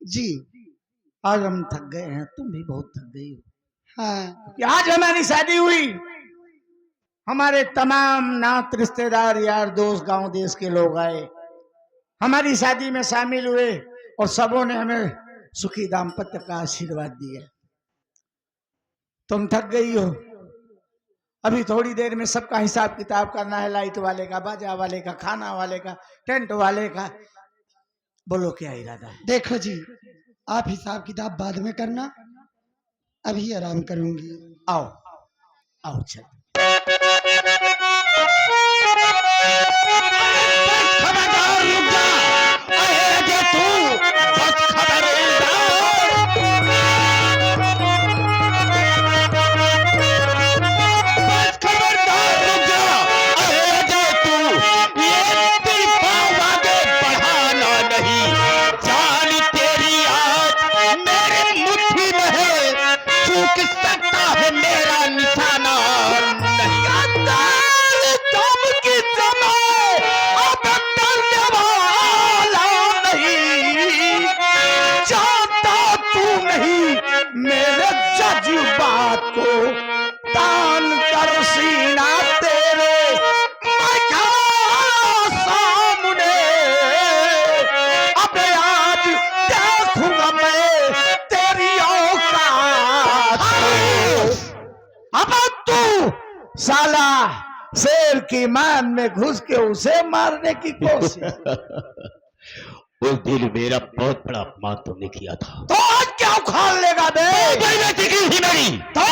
जी आज हम थक गए हैं, तुम भी बहुत थक गई हो। हाँ कि आज हमारी शादी हुई, हमारे तमाम नात रिश्तेदार यार दोस्त गांव देश के लोग आए, हमारी शादी में शामिल हुए और सबों ने हमें सुखी दाम्पत्य का आशीर्वाद दिया। तुम थक गई हो, अभी थोड़ी देर में सबका हिसाब किताब करना है, लाइट वाले का, बाजा वाले का, खाना वाले का, टेंट वाले का। बोलो क्या इरादा है? देखो जी, आप हिसाब किताब बाद में करना, अभी आराम करूंगी। आओ आओ चल। खबरदार रुक जा, अरे तू बस खबरदार। बस खबरदार रुक जा, अरे तू ये तेरी पाँव आगे बढ़ाना नहीं। जान तेरी आज मेरे मुट्ठी में है, चूक सकता है मेरा निशाना नहीं। तुम की जमाए अब टलने वाला नहीं, चाहता तू नहीं मेरे जज्बात को तान कर सीना तेरे मैं खड़ा सामने। अब आज देखूंगा मैं तेरी औकात को। अब तू साला शेर की मान में घुस के उसे मारने की कोशिश। उस दिन मेरा बहुत बड़ा अपमान तुमने किया था, तो आज क्या उखाड़ लेगा बे? बेइज्जती की थी मेरी। तो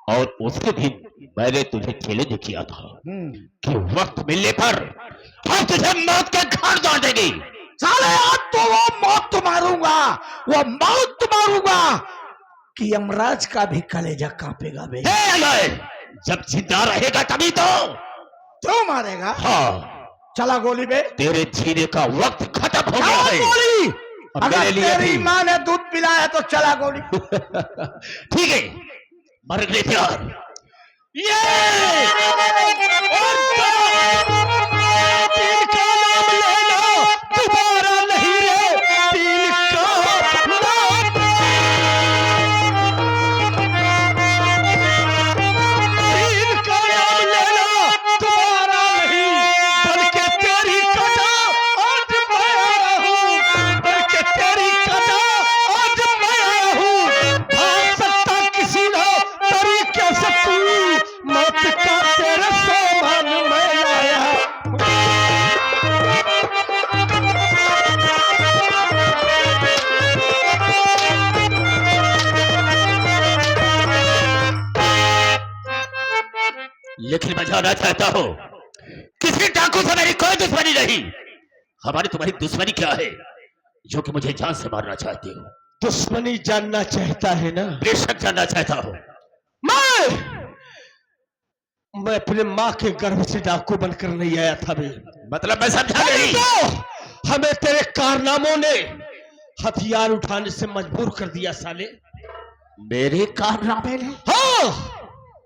और उसी दिन मैंने तुझे चैलेंज किया था कि वक्त मिलने पर हम तुझे मौत के घाट डाल देंगे। साले आज तो वो मौत मारूंगा, वो मौत मारूंगा कि यमराज का भी कलेजा कांपेगा बे। हे अजय, जब जिंदा रहेगा तभी तो। क्यों मारेगा? हाँ, चला गोली बे। तेरे जीने का वक्त खत्म हो गया चला है। गोली। अब अगर मेरे लिए तेरी भी। माँ ने दूध पिलाया तो चला गोली। ठीक है, मरने तैयार। ये तीन का नाम लेना दोबारा नहीं रे, तीन का नाम। तीन का नाम लेना दोबारा नहीं, बल्कि तेरी कथा आज मैं आया हूँ, बल्कि तेरी कथा आज मैं आया हूँ। भाग सकता किसी ना तरीके से तू, मौत का तेरे सामान मैं आया। लेकिन मैं जानना चाहता हूँ, किसी डाकू से मेरी कोई दुश्मनी नहीं। हमारी तुम्हारी दुश्मनी क्या है जो कि मुझे जान से मारना चाहते हो? दुश्मनी जानना चाहता है ना? बेशक जानना चाहता हूँ। मैं अपने माँ के गर्भ से डाकू बनकर नहीं आया था बे। मतलब मैं समझा नहीं। तो हमें तेरे कारनामों ने हथियार उठाने से मजबूर कर दिया साले। मेरे कारनामे ने? हाँ,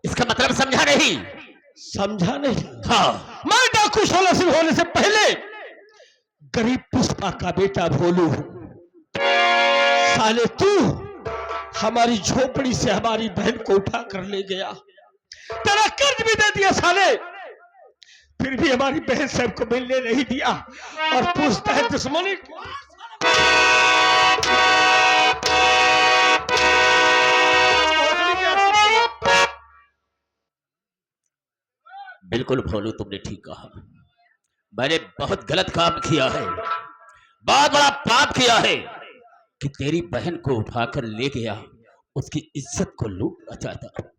इसका मतलब समझा नहीं। समझा नहीं? हाँ, मैं डाकू सोलह सिंह होने से पहले गरीब पुष्पा का बेटा भोलू हूं। साले तू हमारी झोपड़ी से हमारी बहन को उठा कर ले गया, तेरा कर्ज भी दे दिया साले, फिर भी हमारी बहन साहब को मिलने नहीं दिया और पूछता है दुश्मनी। बिल्कुल भोलू, तुमने ठीक कहा। मैंने बहुत गलत काम किया है, बहुत बड़ा पाप किया है कि तेरी बहन को उठाकर ले गया, उसकी इज्जत को लूटना चाहता।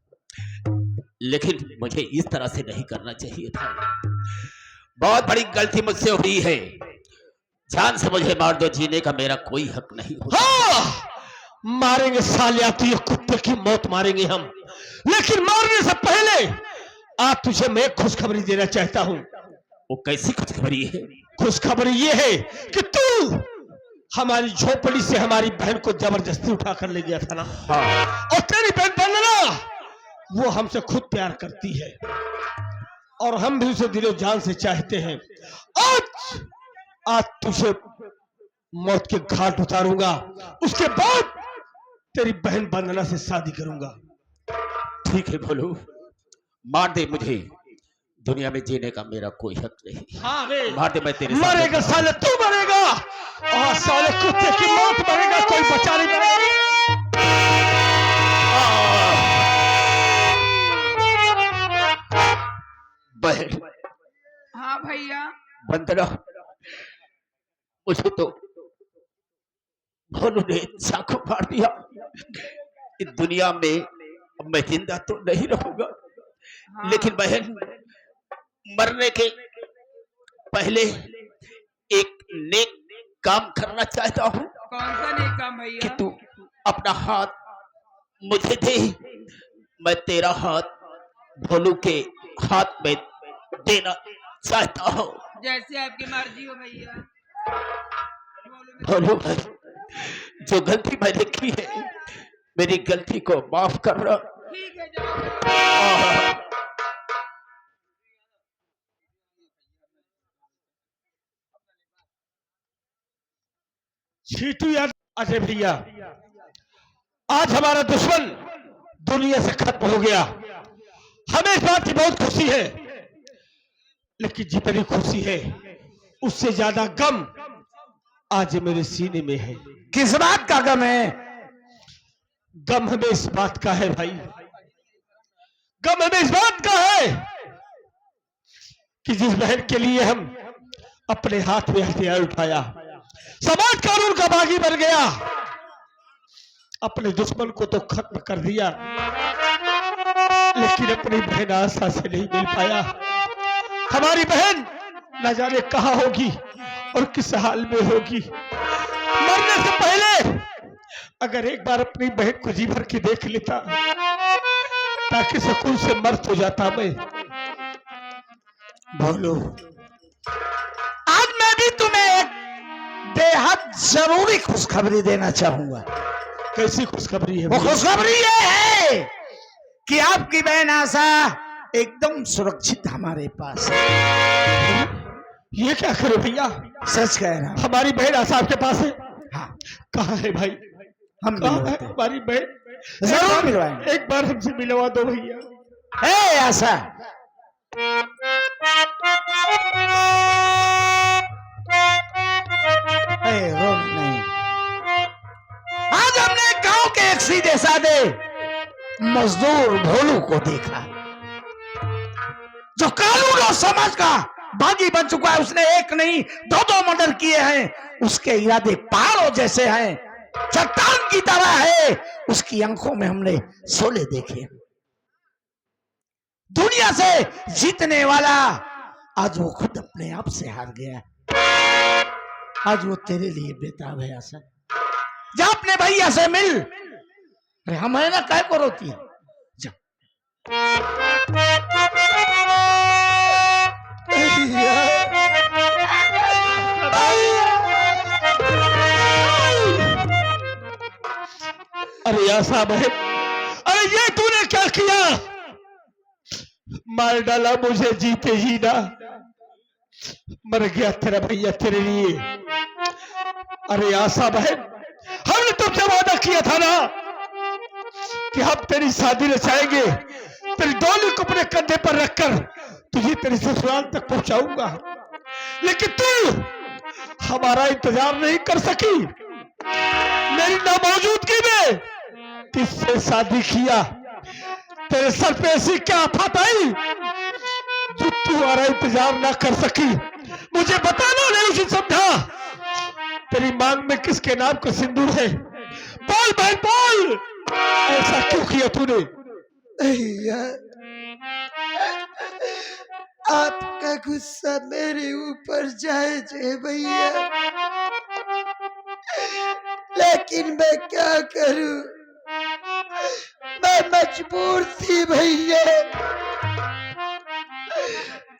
लेकिन मुझे इस तरह से नहीं करना चाहिए था। बहुत बड़ी गलती मुझसे हुई है। जान से मुझे मार दो, जीने का मेरा कोई हक नहीं होता। हाँ, मारेंगे सालिया, तू ये कुत्ते की मौत मारेंगे हम, लेकिन मारने से पहले आज तुझे मैं खुशखबरी देना चाहता हूँ। वो कैसी खुशखबरी है? खुशखबरी ये है कि तू हमारी झोपड़ी से हमारी बहन को जबरदस्ती उठा कर ले गया था ना। हाँ। और तेरी बहन वंदना वो हमसे खुद प्यार करती है और हम भी उसे दिलो जान से चाहते हैं। आज तुझे मौत के घाट उतारूंगा। उसके बाद तेरी बहन वंदना से शादी करूंगा। ठीक है भोलू, मार दे मुझे, दुनिया में जीने का मेरा कोई हक नहीं। हाँ रे, मार दे, मैं तेरे मरेगा साले, तू मरेगा और साले कुत्ते की मौत मरेगा, कोई बचा नहीं पाएगा। बहन। हाँ भैया। वंदना, मुझे तो भोलू ने चाकू मार दिया। इस दुनिया में अब मैं जिंदा तो नहीं रहूंगा। हाँ। लेकिन बहन, मरने के पहले एक नेक काम करना चाहता हूँ कौन सा नेक काम कि भैया? तू अपना हाथ मुझे दे, मैं तेरा हाथ भोलू के हाथ में देना चाहता हूँ। जैसे आपकी मर्जी हो भैया। भोलू भाई, जो गलती मैंने की है, मेरी गलती को माफ करना। ठीक है, जाओ। छीटू याद। अरे भैया, आज हमारा दुश्मन दुनिया से खत्म हो गया। हमें इस बात की बहुत खुशी है, लेकिन जितनी खुशी है उससे ज्यादा गम आज मेरे सीने में है। किस बात का गम है? गम हमें इस बात का है भाई, गम हमें इस बात का है कि जिस बहन के लिए हम अपने हाथ में हथियार उठाया, समाज कानून का बागी बन गया, अपने दुश्मन को तो खत्म कर दिया, लेकिन अपनी बहन आशा से नहीं मिल पाया। हमारी बहन न जाने कहां होगी और किस हाल में होगी। मरने से पहले अगर एक बार अपनी बहन को जी भर के देख लेता, ताकि सुकून से मर तो जाता मैं। भोलू, आज मैं भी तुम्हें एक बेहद जरूरी खुशखबरी देना चाहूंगा। कैसी खुशखबरी है? वो खुशखबरी ये है कि आपकी बहन आशा एकदम सुरक्षित हमारे पास है। ये क्या करे भैया? सच कह रहा हूं। हमारी बहन आशा आपके पास है? हाँ, कहाँ है भाई? हम कहाँ है मिलवाते हैं। हमारी बहन? जरूर मिलवाएंगे। एक बार हमसे मिलवा दो भैया। ए आशा, रोना नहीं। आज हमने गांव के एक सीधे साधे मजदूर भोलू को देखा, जो कानून और समाज का बागी बन चुका है। उसने एक नहीं दो मर्डर किए हैं। उसके इरादे पहाड़ों जैसे हैं, चट्टान की तरह है। उसकी आंखों में हमने शोले देखे। दुनिया से जीतने वाला आज वो खुद अपने आप से हार गया। आज वो तेरे लिए बेताब है आशा। जा अपने भैया से मिल। अरे हम है ना, काय को रोती है? जा। अरे आशा बहन, अरे ये तूने क्या किया? मार डाला मुझे जीते जी ना। मर गया तेरा भैया तेरे लिए। अरे आशा बहन, हमने तुमसे वादा किया था ना कि हम तेरी शादी रचाएंगे, तेरी डोली को अपने कंधे पर रखकर तुझे तेरे ससुराल तक पहुंचाऊंगा, लेकिन तू हमारा इंतजार नहीं कर सकी। मेरी नामौजूदगी में किससे शादी किया? तेरे सर पे ऐसी क्या आफत आई जो तू हमारा इंतजार ना कर सकी? मुझे बताना नहीं उसे समझा। तेरी मांग में किसके नाम का सिंदूर है? बोल भाई बोल, ऐसा क्यों किया तूने? भैया, आपका गुस्सा मेरे ऊपर जायज है भैया, लेकिन मैं क्या करूं? मैं मजबूर थी भैया।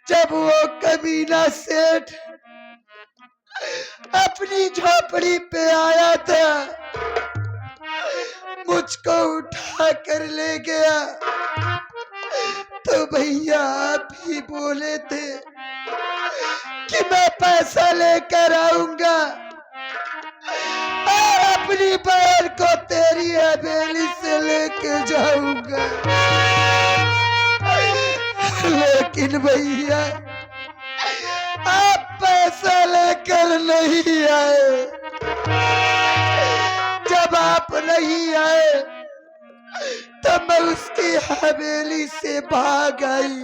जब वो कमीना सेठ अपनी झोपड़ी पे आया था, मुझको उठा कर ले गया, तो भैया आप ही बोले थे कि मैं पैसा लेकर आऊंगा। और अपनी बहन को तेरी हवेली से लेके जाऊंगा। लेकिन भैया आप पैसा लेकर नहीं आए। जब आप नहीं आए तब मैं उसकी हवेली से भाग आई।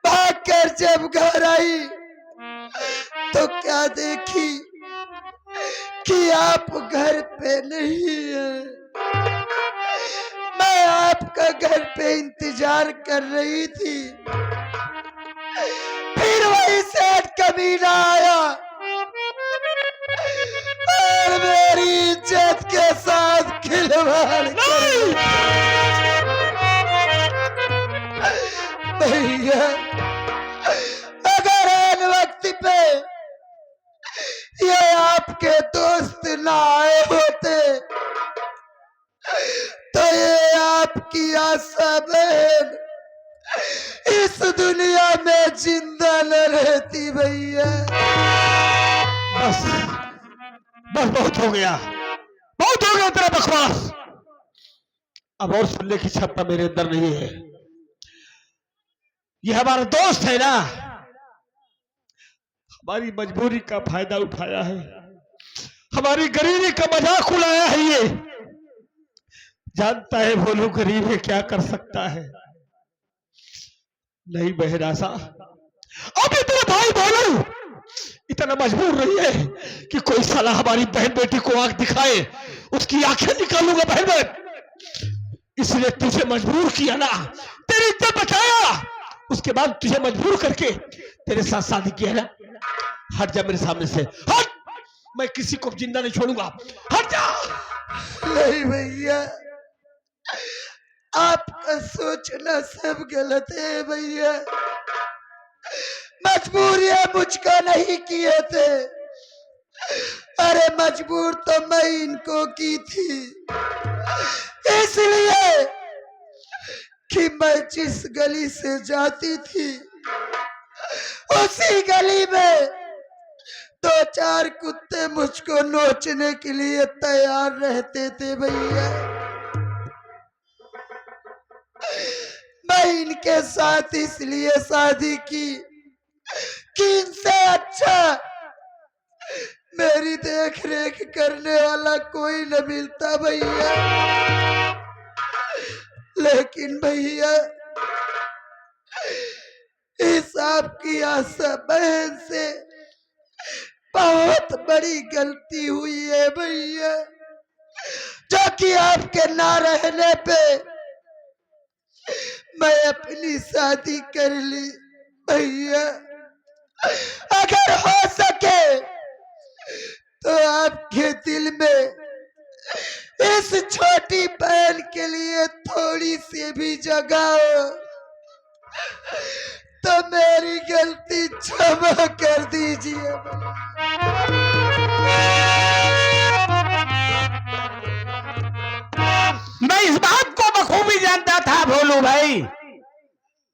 भागकर जब घर आई तो क्या देखी कि आप घर पे नहीं है। मैं आपका घर पे इंतजार कर रही थी। फिर वही सेठ कमीना आया और मेरी इज्जत के साथ खिलवाड़ कर। भैया अगर इन वक्त पे ये आपके दोस्त ना आए होते तो ये आपकी आशा बहन इस दुनिया में जिंदा न रहती। भैया बस बस बहुत हो गया, बहुत हो गया तेरा बकवास। अब और सुनने की क्षमता मेरे अंदर नहीं है। ये हमारा दोस्त है ना, हमारी मजबूरी का फायदा उठाया है, हमारी गरीबी का मजाक उड़ाया है। ये जानता है भोलू गरीब है क्या कर सकता है। नहीं बहन आशा, अब इतना भाई भोलू इतना मजबूर नहीं है कि कोई साला हमारी बहन बेटी को आंख दिखाए, उसकी आंखें निकालूंगा बहन बहन। इसलिए तुझे मजबूर किया ना, तेरी इज्जत बचाया, उसके बाद तुझे मजबूर करके तेरे साथ शादी किया ना। हट जा मेरे सामने से, हट। मैं किसी को जिंदा नहीं छोड़ूंगा, हट जा। नहीं भैया आपका सोचना सब गलत है। भैया मजबूरियां मुझको नहीं किए थे, अरे मजबूर तो मैं इनको की थी। इसलिए कि मैं जिस गली से जाती थी उसी गली में दो चार कुत्ते मुझको नोचने के लिए तैयार रहते थे। भैया मैं इनके साथ इसलिए शादी की कि इनसे अच्छा मेरी देख रेख करने वाला कोई न मिलता। भैया लेकिन भैया इस आपकी आशा बहन से बहुत बड़ी गलती हुई है भैया, जो कि आपके ना रहने पे मैं अपनी शादी कर ली। भैया अगर हो सके तो आपके दिल में इस छोटी बहन के लिए थोड़ी सी भी जगह हो तो मेरी गलती क्षमा कर दीजिए। मैं इस बात को बखूबी जानता था भोलू भाई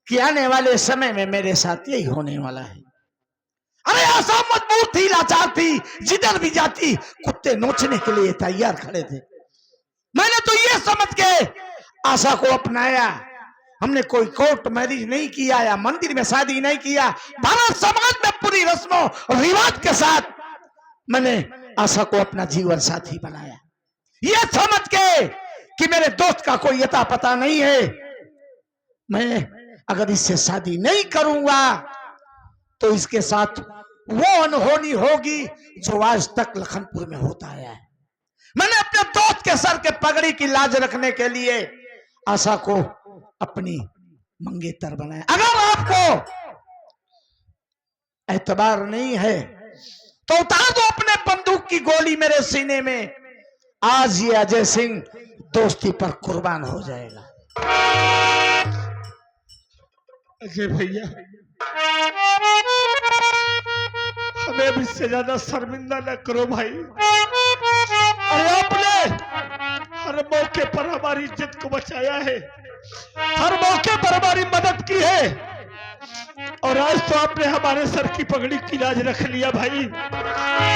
कि आने वाले समय में मेरे साथ यही होने वाला है। अरे आशा मजबूर थी, लाचार थी, जिधर भी जाती कुत्ते नोचने के लिए तैयार खड़े थे। मैंने तो ये समझ के आशा को अपनाया। हमने कोई कोर्ट मैरिज नहीं किया या मंदिर में शादी नहीं किया, भारत समाज में पूरी रस्मों और रिवाज के साथ मैंने आशा को अपना जीवन साथी बनाया, ये समझ के कि मेरे दोस्त का कोई अता पता नहीं है। मैं अगर इससे शादी नहीं करूंगा तो इसके साथ वो अनहोनी होगी जो आज तक लखनपुर में होता आया है। मैंने अपने दोस्त के सर के पगड़ी की लाज रखने के लिए आशा को अपनी मंगेतर बनाया। अगर आपको एतबार नहीं है तो उतार दो अपने बंदूक की गोली मेरे सीने में। आज ये अजय सिंह दोस्ती पर कुर्बान हो जाएगा। अजय भैया हमें अब इससे ज्यादा शर्मिंदा न करो भाई। और आपने हर मौके पर हमारी इज्जत को बचाया है, हर मौके पर हमारी मदद की है। और आज तो आपने हमारे सर की पगड़ी की लाज रख लिया भाई।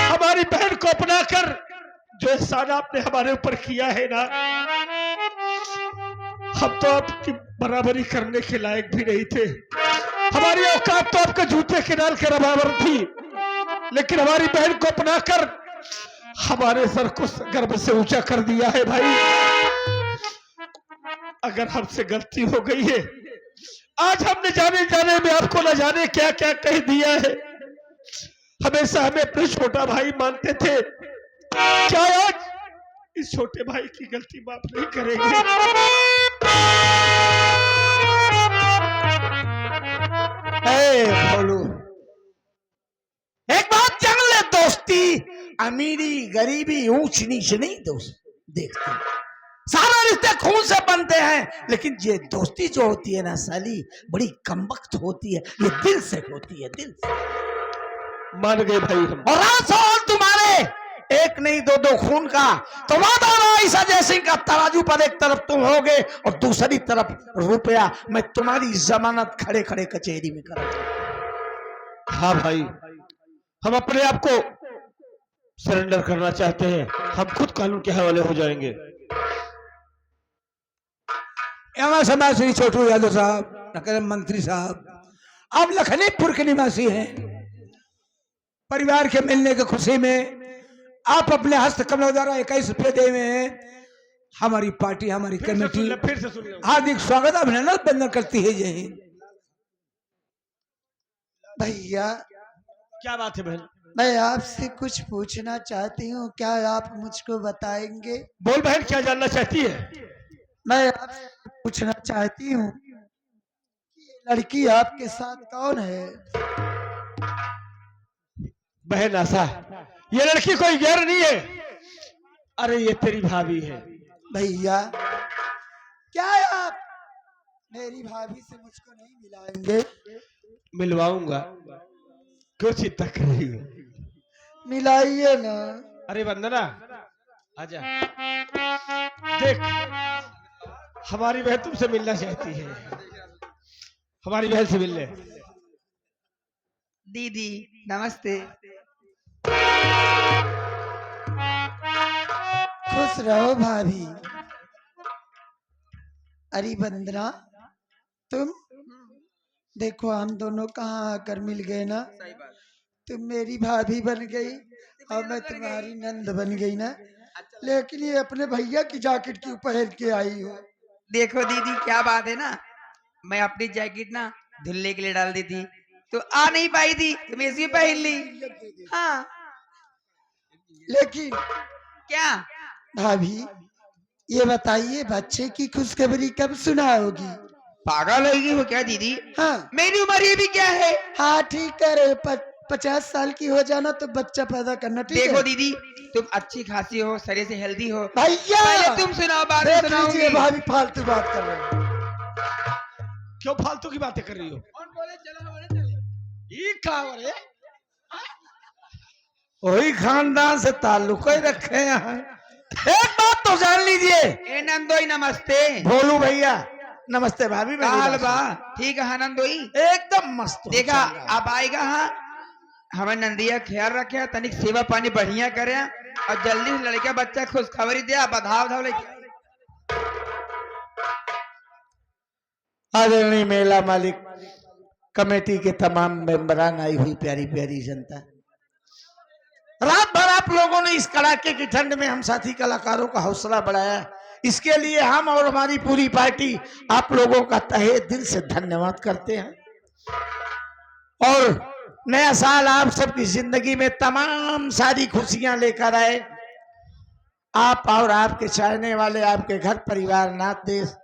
हमारी बहन को अपना कर जो एहसान आपने हमारे ऊपर किया है ना, हम तो आपकी बराबरी करने के लायक भी नहीं थे। हमारी औकात तो आपके जूते के नाल के बराबर थी, लेकिन हमारी बहन को अपना कर हमारे सर को गर्व से ऊंचा कर दिया है भाई। अगर हमसे गलती हो गई है, आज हमने जाने जाने में आपको न जाने क्या क्या कह दिया है। हमेशा हमें अपने छोटा भाई मानते थे, क्या आज इस छोटे भाई की गलती माफ नहीं करेंगे? भोलू, एक बात जान ले, दोस्ती अमीरी गरीबी ऊंच नीच नहीं दोस्त देखते। सारे रिश्ते खून से बनते हैं, लेकिन ये दोस्ती जो होती है ना साली, बड़ी कमबख्त होती है। ये दिल से होती है, दिल से। मान गए भाई हम। और सवाल तुम्हारे एक नहीं दो दो खून का। तो ईसा जयसिंह का तराजू पर एक तरफ तुम होगे और दूसरी तरफ रुपया। मैं तुम्हारी जमानत खड़े खड़े कचहरी में करूंगा। हाँ भाई, हम अपने आप को सरेंडर करना चाहते हैं। हम खुद कानून के हवाले हो जाएंगे। समय श्री छोटू यादव साहब, नगर मंत्री साहब, आप लखनीपुर के निवासी हैं। परिवार के मिलने की खुशी में आप अपने हस्तकमलों द्वारा 21 रुपये दे हुए हैं। हमारी पार्टी, हमारी कमेटी फिर से सुन लो। हार्दिक स्वागत अभिनंदन बंदन करती है। जय हिंद। भैया, क्या बात है बहन? मैं आपसे कुछ पूछना चाहती हूँ, क्या आप मुझको बताएंगे? बोल बहन, क्या जानना चाहती है? मैं आपसे पूछना चाहती हूँ कि लड़की आपके साथ कौन है? बहन आशा, ये लड़की कोई गैर नहीं है। अरे ये तेरी भाभी है। भैया, क्या आप मेरी भाभी से मुझको नहीं मिलाएंगे? मिलवाऊंगा, क्यों चिंता कर रही हो? मिलाइए ना। अरे वंदना, आजा। देख, हमारी बहन तुमसे मिलना चाहती है। हमारी बहन से मिलने। दीदी नमस्ते। खुश रहो भाभी। अरे वंदना, तुम देखो, हम दोनों कहाँ आकर मिल गए ना। सही बात। तुम मेरी भाभी बन गई और मैं तुम्हारी नंद बन गई ना। लेकिन ये अपने भैया की जैकेट क्यों पहन के आई हो? देखो दीदी, क्या बात है ना, मैं अपनी जैकेट ना धुलने के लिए डाल दी थी, तो आ नहीं पाई थी, तो मैं इसी पहन ली। हाँ। लेकिन क्या भाभी, ये बताइए, बच्चे की खुशखबरी कब सुनाओगी? पागल होगी वो क्या दीदी? हाँ मेरी उम्र ये भी क्या है? हाँ, ठीक है। 50 साल की हो जाना तो बच्चा पैदा करना, ठीक है? देखो दीदी, तुम अच्छी खासी हो, शरीर से हेल्दी हो। भैया, पहले तुम सुनाओ, बाद में देख लीजिए, सुनाऊंगी। भाभी फालतू बात कर रहे हैं। क्यों फालतू की बातें कर रही हो? ये क्या हो रहा है? वही खानदान से ताल्लुक ही रखे हैं। एक बात तो जान लीजिए। ए नंदोई नमस्ते। भोलू भैया नमस्ते। भाभी का हाल बा? ठीक है नंदोई, एकदम मस्त। देखा अब आएगा। हाँ, हमें नंदिया ख्याल रखे, तनिक सेवा पानी बढ़िया करे और जल्दी से लड़का बच्चा खुशखबरी दे। बधाव धाव लेके आदरणीय मेला मालिक, कमेटी के तमाम मेंबरान, आई हुई प्यारी प्यारी जनता, रात भर आप लोगों ने इस कड़ाके की ठंड में हम साथी कलाकारों का हौसला बढ़ाया। इसके लिए हम और हमारी पूरी पार्टी आप लोगों का तहे दिल से धन्यवाद करते हैं। और नया साल आप सबकी जिंदगी में तमाम सारी खुशियां लेकर आए। आप और आपके चाहने वाले, आपके घर परिवार, नात देश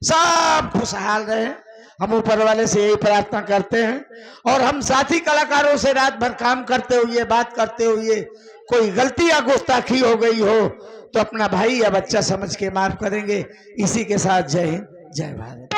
सब खुशहाल रहे। हम ऊपर वाले से यही प्रार्थना करते हैं। और हम साथी कलाकारों से रात भर काम करते हुए, बात करते हुए कोई गलती या गुस्ताखी हो गई हो तो अपना भाई या बच्चा समझ के माफ करेंगे। इसी के साथ जय हिंद, जय भारत।